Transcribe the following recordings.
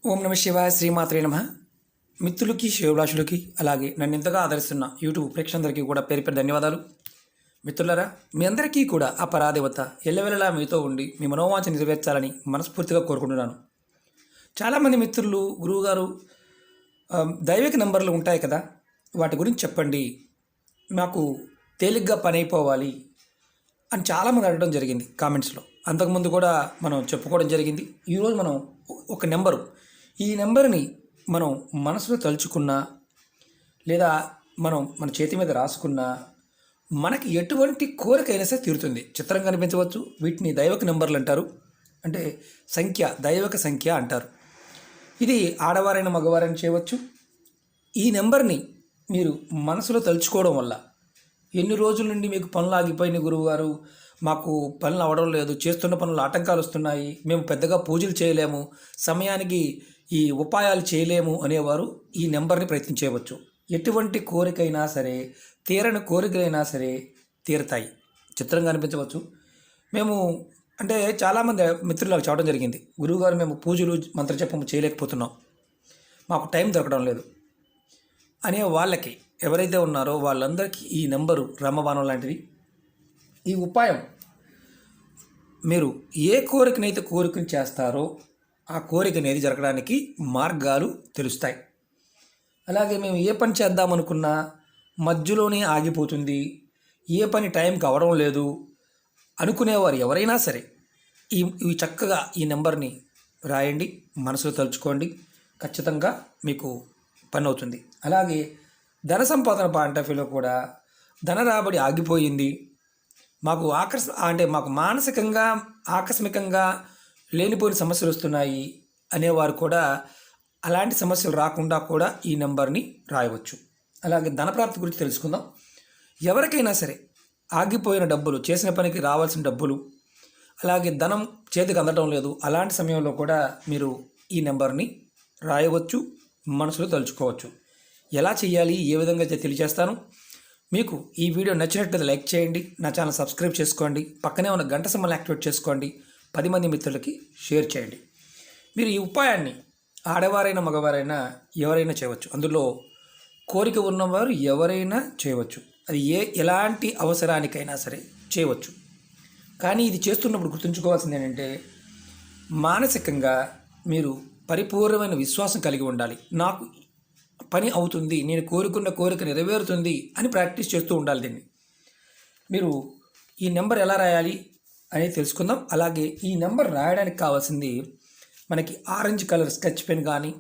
ఓం నమ శివాయ శ్రీమాత్రే నమ. మిత్రులకి శివభిలాషులకి అలాగే నన్ను ఇంతగా ఆదరిస్తున్న యూట్యూబ్ ప్రేక్షకులందరికీ కూడా పేరు పేరు ధన్యవాదాలు. మిత్రులారా, మీ అందరికీ కూడా ఆ పరాదేవత ఎల్లవెల్లలా మీతో ఉండి మీ మనోవాంఛ నెరవేర్చాలని మనస్ఫూర్తిగా కోరుకుంటున్నాను. చాలామంది మిత్రులు గురువుగారు దైవిక నంబర్లు ఉంటాయి కదా, వాటి గురించి చెప్పండి, మాకు తేలిగ్గా పని అయిపోవాలి అని చాలామంది అడగడం జరిగింది కామెంట్స్లో. అంతకుముందు కూడా మనం చెప్పుకోవడం జరిగింది. ఈరోజు మనం ఒక నెంబరు, ఈ నెంబర్ని మనం మనసులో తలుచుకున్నా లేదా మనం మన చేతి మీద రాసుకున్నా మనకి ఎటువంటి కోరికైనా సరే తీరుతుంది. చిత్రంగా కనిపించవచ్చు. వీటిని దైవక నెంబర్లు అంటారు. అంటే సంఖ్య, దైవక సంఖ్య అంటారు. ఇది ఆడవారైన మగవారైనా చేయవచ్చు. ఈ నెంబర్ని మీరు మనసులో తలుచుకోవడం వల్ల ఎన్ని రోజుల నుండి మీకు పనులు ఆగిపోయిన గురువుగారు, మాకు పనులు అవ్వడం లేదు, చేస్తున్న పనులు ఆటంకాలు వస్తున్నాయి, మేము పెద్దగా పూజలు చేయలేము, సమయానికి ఈ ఉపాయాలు చేయలేము అనేవారు ఈ నెంబర్ని ప్రయత్నించవచ్చు. ఎటువంటి కోరికైనా సరే, తీరని కోరికలైనా సరే తీరుతాయి. చిత్రంగా అనిపించవచ్చు. మేము అంటే చాలామంది మిత్రులు నాకు చెప్పడం జరిగింది, గురువుగారు మేము పూజలు మంత్రజపం చేయలేకపోతున్నాం, మాకు టైం దొరకడం లేదు అనే వాళ్ళకి, ఎవరైతే ఉన్నారో వాళ్ళందరికీ ఈ నెంబరు రామబాణం లాంటిది. ఈ ఉపాయం మీరు ఏ కోరికనైతే కోరికను చేస్తారో ఆ కోరిక అనేది జరగడానికి మార్గాలు తెలుస్తాయి. అలాగే మేము ఏ పని చేద్దామనుకున్నా మధ్యలోనే ఆగిపోతుంది, ఏ పని టైంకి అవ్వడం లేదు అనుకునేవారు ఎవరైనా సరే ఈ చక్కగా ఈ నెంబర్ని రాయండి, మనసులో తలుచుకోండి, ఖచ్చితంగా మీకు పని అవుతుంది. అలాగే ధన సంపాదన పాయింట్ ఆఫ్ వ్యూలో కూడా ధన రాబడి ఆగిపోయింది, మాకు మాకు మానసికంగా ఆకస్మికంగా లేనిపోయిన సమస్యలు వస్తున్నాయి అనేవారు కూడా అలాంటి సమస్యలు రాకుండా కూడా ఈ నెంబర్ని రాయవచ్చు. అలాగే ధనప్రాప్తి గురించి తెలుసుకుందాం. ఎవరికైనా సరే ఆగిపోయిన డబ్బులు, చేసిన పనికి రావాల్సిన డబ్బులు, అలాగే ధనం చేతికి అందడం లేదు, అలాంటి సమయంలో కూడా మీరు ఈ నెంబర్ని రాయవచ్చు, మనసులో తలుచుకోవచ్చు. ఎలా చేయాలి, ఏ విధంగా తెలియజేస్తాను. మీకు ఈ వీడియో నచ్చినట్లయితే లైక్ చేయండి, నా ఛానల్ సబ్స్క్రైబ్ చేసుకోండి, పక్కనే ఉన్న గంట సింబల్ని యాక్టివేట్ చేసుకోండి, 10 మంది మిత్రులకి షేర్ చేయండి. మీరు ఈ ఉపాయాన్ని ఆడవారైనా మగవారైనా ఎవరైనా చేయవచ్చు. అందులో కోరిక ఉన్నవారు ఎవరైనా చేయవచ్చు. అది ఎలాంటి అవసరానికైనా సరే చేయవచ్చు. కానీ ఇది చేస్తున్నప్పుడు గుర్తుంచుకోవాల్సింది ఏంటంటే, మానసికంగా మీరు పరిపూర్ణమైన విశ్వాసం కలిగి ఉండాలి. నాకు పని అవుతుంది, నేను కోరుకున్న కోరిక నెరవేరుతుంది అని ప్రాక్టీస్ చేస్తూ ఉండాలి. దీన్ని మీరు ఈ నెంబర్ ఎలా రాయాలి అనేది తెలుసుకుందాం. అలాగే ఈ నెంబర్ రాయడానికి కావాల్సింది మనకి ఆరెంజ్ కలర్ స్కెచ్ పెన్ కానీ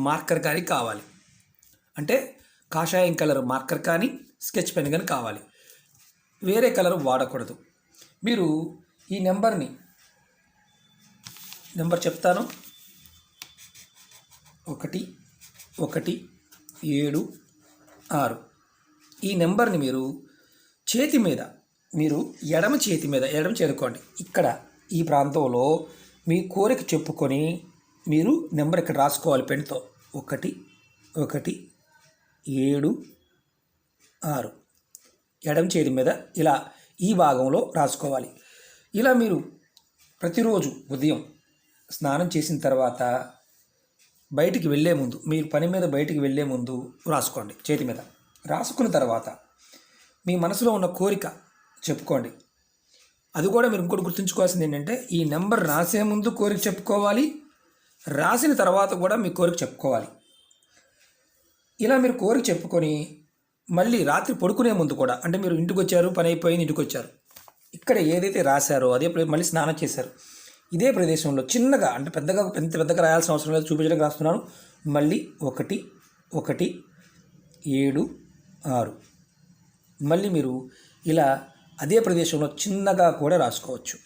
మార్కర్ కానీ కావాలి. అంటే కాషాయం కలర్ మార్కర్ కానీ స్కెచ్ పెన్ కానీ కావాలి, వేరే కలర్ వాడకూడదు. మీరు ఈ నెంబర్ చెప్తాను, 117 ఈ నెంబర్ని మీరు చేతి మీద, మీరు ఎడమ చేరుకోండి. ఇక్కడ ఈ ప్రాంతంలో మీ కోరిక చెప్పుకొని మీరు నెంబర్ ఇక్కడ రాసుకోవాలి పెన్తో. 117 ఎడమ చేతి మీద ఇలా ఈ భాగంలో రాసుకోవాలి. ఇలా మీరు ప్రతిరోజు ఉదయం స్నానం చేసిన తర్వాత బయటికి వెళ్ళే ముందు, మీరు పని మీద బయటికి వెళ్ళే ముందు రాసుకోండి. చేతి మీద రాసుకున్న తర్వాత మీ మనసులో ఉన్న కోరిక చెప్పుకోండి. అది కూడా మీరు ఇంకోటి గుర్తుంచుకోవాల్సింది ఏంటంటే, ఈ నెంబర్ రాసే ముందు కోరిక చెప్పుకోవాలి, రాసిన తర్వాత కూడా మీ కోరిక చెప్పుకోవాలి. ఇలా మీరు కోరిక చెప్పుకొని మళ్ళీ రాత్రి పడుకునే ముందు కూడా, అంటే మీరు ఇంటికి వచ్చారు, పని అయిపోయింది, ఇంటికి వచ్చారు, ఇక్కడ ఏదైతే రాశారో అదే మళ్ళీ స్నానం చేశారు, ఇదే ప్రదేశంలో చిన్నగా, అంటే పెద్దగా రాయాల్సిన అవసరం లేదు, చూపించడానికి రాస్తున్నాను. మళ్ళీ 117 మళ్ళీ మీరు ఇలా అదే ప్రదేశంలో చిన్నగా కూడా రాసుకోవచ్చు.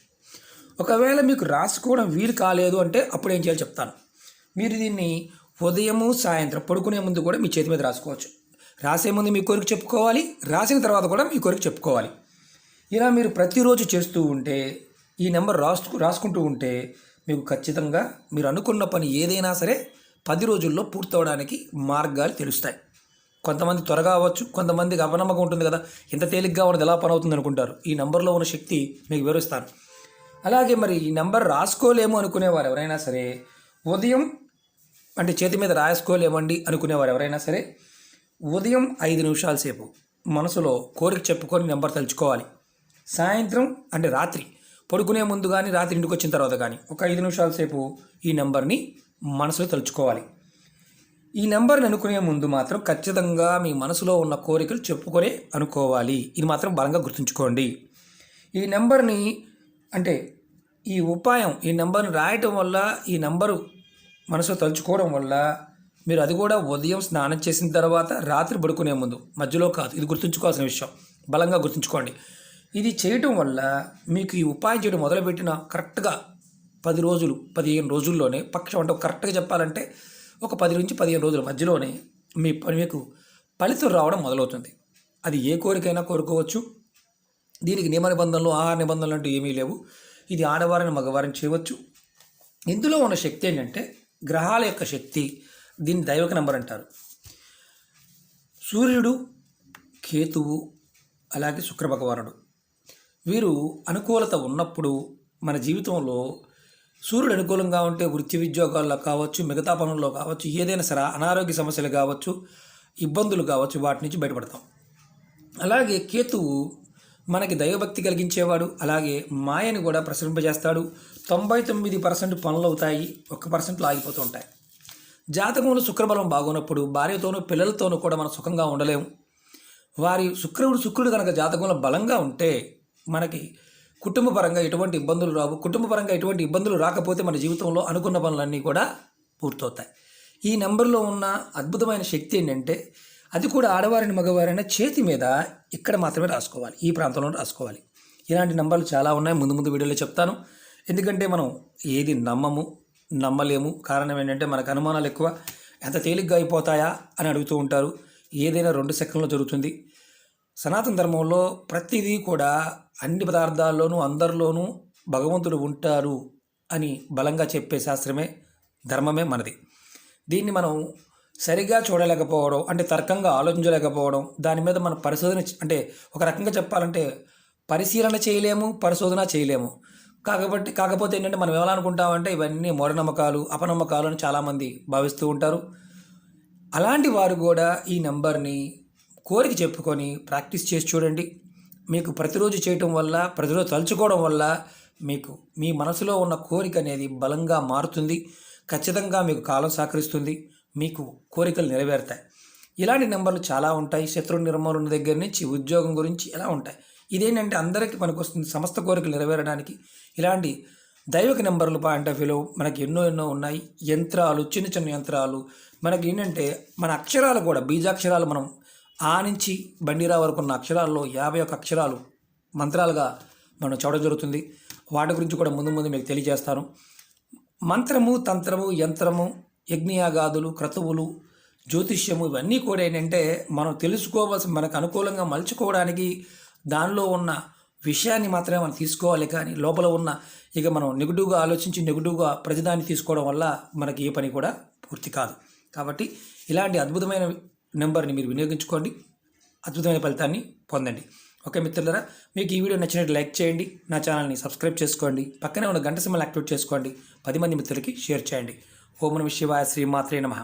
ఒకవేళ మీకు రాసుకోవడం వీలు కాలేదు అంటే అప్పుడు ఏం చేయాలో చెప్తాను. మీరు దీన్ని ఉదయము సాయంత్రం పడుకునే ముందు కూడా మీ చేతి మీద రాసుకోవచ్చు. రాసే ముందు మీ కోరిక చెప్పుకోవాలి, రాసిన తర్వాత కూడా మీ కోరిక చెప్పుకోవాలి. ఇలా మీరు ప్రతిరోజు చేస్తూ ఉంటే, ఈ నెంబర్ రాసుకుంటూ ఉంటే మీకు ఖచ్చితంగా మీరు అనుకున్న పని ఏదైనా సరే 10 రోజుల్లో పూర్తవడానికి మార్గాలు తెలుస్తాయి. కొంతమంది త్వరగా అవ్వచ్చు, కొంతమందికి అపనమ్మకం ఉంటుంది కదా, ఎంత తేలిగ్గా ఉన్నది ఎలా పని అవుతుంది అనుకుంటారు. ఈ నెంబర్లో ఉన్న శక్తి మీకు వివరిస్తాను. అలాగే మరి ఈ నెంబర్ రాసుకోలేము అనుకునేవారు ఎవరైనా సరే ఉదయం అంటే చేతి మీద రాసుకోలేమండి అనుకునేవారు ఎవరైనా సరే ఉదయం 5 నిమిషాల సేపు మనసులో కోరిక చెప్పుకొని నెంబర్ తలుచుకోవాలి. సాయంత్రం అంటే రాత్రి పడుకునే ముందు కానీ రాత్రి ఇంటికి వచ్చిన తర్వాత కానీ ఒక 5 నిమిషాల సేపు ఈ నెంబర్ని మనసులో తలుచుకోవాలి. ఈ నెంబర్ని అనుకునే ముందు మాత్రం ఖచ్చితంగా మీ మనసులో ఉన్న కోరికలు చెప్పుకొనే అనుకోవాలి. ఇది మాత్రం బలంగా గుర్తుంచుకోండి. ఈ నెంబర్ని అంటే ఈ ఉపాయం ఈ నెంబర్ని రాయటం వల్ల ఈ నెంబరు మనసులో తలుచుకోవడం వల్ల మీరు అది కూడా ఉదయం స్నానం చేసిన తర్వాత రాత్రి పడుకునే ముందు మధ్యలో కాదు. ఇది గుర్తుంచుకోవాల్సిన విషయం, బలంగా గుర్తుంచుకోండి. ఇది చేయటం వల్ల మీకు ఈ ఉపాయం చేయడం మొదలుపెట్టిన కరెక్ట్గా 10 రోజులు 15 రోజుల్లోనే పక్షం అంటే కరెక్ట్గా చెప్పాలంటే ఒక 10 నుంచి 15 రోజుల మధ్యలోనే మీకు ఫలితం రావడం మొదలవుతుంది. అది ఏ కోరికైనా కోరుకోవచ్చు. దీనికి నియమ నిబంధనలు ఆహార నిబంధనలు అంటూ ఏమీ లేవు. ఇది ఆడవారిని మగవారిని చేయవచ్చు. ఇందులో ఉన్న శక్తి ఏంటంటే గ్రహాల యొక్క శక్తి. దీన్ని దైవక నంబర్ అంటారు. సూర్యుడు, కేతువు, అలాగే శుక్ర భగవానుడు వీరు అనుకూలత ఉన్నప్పుడు మన జీవితంలో సూర్యుడు అనుకూలంగా ఉంటే వృత్తి ఉద్యోగాల్లో కావచ్చు, మిగతా పనుల్లో కావచ్చు, ఏదైనా సరే అనారోగ్య సమస్యలు కావచ్చు, ఇబ్బందులు కావచ్చు, వాటి నుంచి బయటపడతాం. అలాగే కేతువు మనకి దైవభక్తి కలిగించేవాడు. అలాగే మాయని కూడా ప్రసరింపజేస్తాడు. 99% పనులు అవుతాయి, 1% ఆగిపోతూ ఉంటాయి. జాతకంలో శుక్రబలం బాగున్నప్పుడు భార్యతోనూ పిల్లలతోనూ కూడా మనం సుఖంగా ఉండలేము. శుక్రుడు కనుక జాతకంలో బలంగా ఉంటే మనకి కుటుంబపరంగా ఎటువంటి ఇబ్బందులు రావు. కుటుంబపరంగా ఎటువంటి ఇబ్బందులు రాకపోతే మన జీవితంలో అనుకున్న పనులన్నీ కూడా పూర్తవుతాయి. ఈ నెంబర్లో ఉన్న అద్భుతమైన శక్తి ఏంటంటే అది కూడా ఆడవారిని మగవారైనా చేతి మీద ఇక్కడ మాత్రమే రాసుకోవాలి, ఈ ప్రాంతంలో రాసుకోవాలి. ఇలాంటి నెంబర్లు చాలా ఉన్నాయి, ముందు వీడియోలో చెప్తాను. ఎందుకంటే మనం ఏది నమ్మలేము. కారణం ఏంటంటే మనకు అనుమానాలు ఎక్కువ. ఎంత తేలిగ్గా అయిపోతాయా అని అడుగుతూ ఉంటారు. ఏదైనా 2 సెకండ్లో జరుగుతుంది. సనాతన ధర్మంలో ప్రతిదీ కూడా అన్ని పదార్థాల్లోనూ అందరిలోనూ భగవంతుడు ఉంటారు అని బలంగా చెప్పే శాస్త్రమే ధర్మమే మనది. దీన్ని మనం సరిగా చూడలేకపోవడం అంటే తర్కంగా ఆలోచించలేకపోవడం, దాని మీద మనం పరిశోధన అంటే ఒక రకంగా చెప్పాలంటే పరిశీలన చేయలేము, పరిశోధన చేయలేము. కాకపోతే ఏంటంటే మనం ఎలా అనుకుంటామంటే ఇవన్నీ మూఢనమ్మకాలు, అపనమ్మకాలు అని చాలామంది భావిస్తూ ఉంటారు. అలాంటి వారు కూడా ఈ నెంబర్ని కోరిక చెప్పుకొని ప్రాక్టీస్ చేసి చూడండి. మీకు ప్రతిరోజు చేయటం వల్ల, ప్రతిరోజు తలుచుకోవడం వల్ల మీకు మీ మనసులో ఉన్న కోరిక అనేది బలంగా మారుతుంది. ఖచ్చితంగా మీకు కాలం సహకరిస్తుంది. మీకు కోరికలు నెరవేరుతాయి. ఇలాంటి నెంబర్లు చాలా ఉంటాయి. శత్రు నిర్మూలన దగ్గర నుంచి ఉద్యోగం గురించి ఎలా ఉంటాయి. ఇదేంటంటే అందరికీ పనికొస్తుంది. సమస్త కోరికలు నెరవేరడానికి ఇలాంటి దైవిక నెంబర్లు పాయింట్ ఆఫ్ వ్యూలో మనకి ఎన్నో ఉన్నాయి. యంత్రాలు, చిన్న యంత్రాలు మనకి ఏంటంటే మన అక్షరాలు కూడా బీజాక్షరాలు మనం ఆ నుంచి బండిరా వరకు ఉన్న అక్షరాల్లో 51 అక్షరాలు మంత్రాలుగా మనం చూడడం జరుగుతుంది. వాటి గురించి కూడా ముందు మీకు తెలియజేస్తాను. మంత్రము, తంత్రము, యంత్రము, యజ్ఞయాగాదులు, క్రతువులు, జ్యోతిష్యము ఇవన్నీ కూడా ఏంటంటే మనం తెలుసుకోవాల్సిన మనకు అనుకూలంగా మలుచుకోవడానికి దానిలో ఉన్న విషయాన్ని మాత్రమే మనం తీసుకోవాలి. కానీ లోపల ఉన్న మనం నెగిటివ్గా ఆలోచించి నెగిటివ్గా ప్రతిదాన్ని తీసుకోవడం వల్ల మనకి ఏ పని కూడా పూర్తి కాదు. కాబట్టి ఇలాంటి అద్భుతమైన నెంబర్ని మీరు వినియోగించుకోండి, అద్భుతమైన ఫలితాన్ని పొందండి. ఓకే మిత్రులారా, మీకు ఈ వీడియో నచ్చినట్టు లైక్ చేయండి, నా ఛానల్ని సబ్స్క్రైబ్ చేసుకోండి, పక్కనే ఉన్న గంట సింబల్ యాక్టివేట్ చేసుకోండి, 10 మంది మిత్రులకి షేర్ చేయండి. ఓం నమః శివాయ. శ్రీమాత్రే నమః.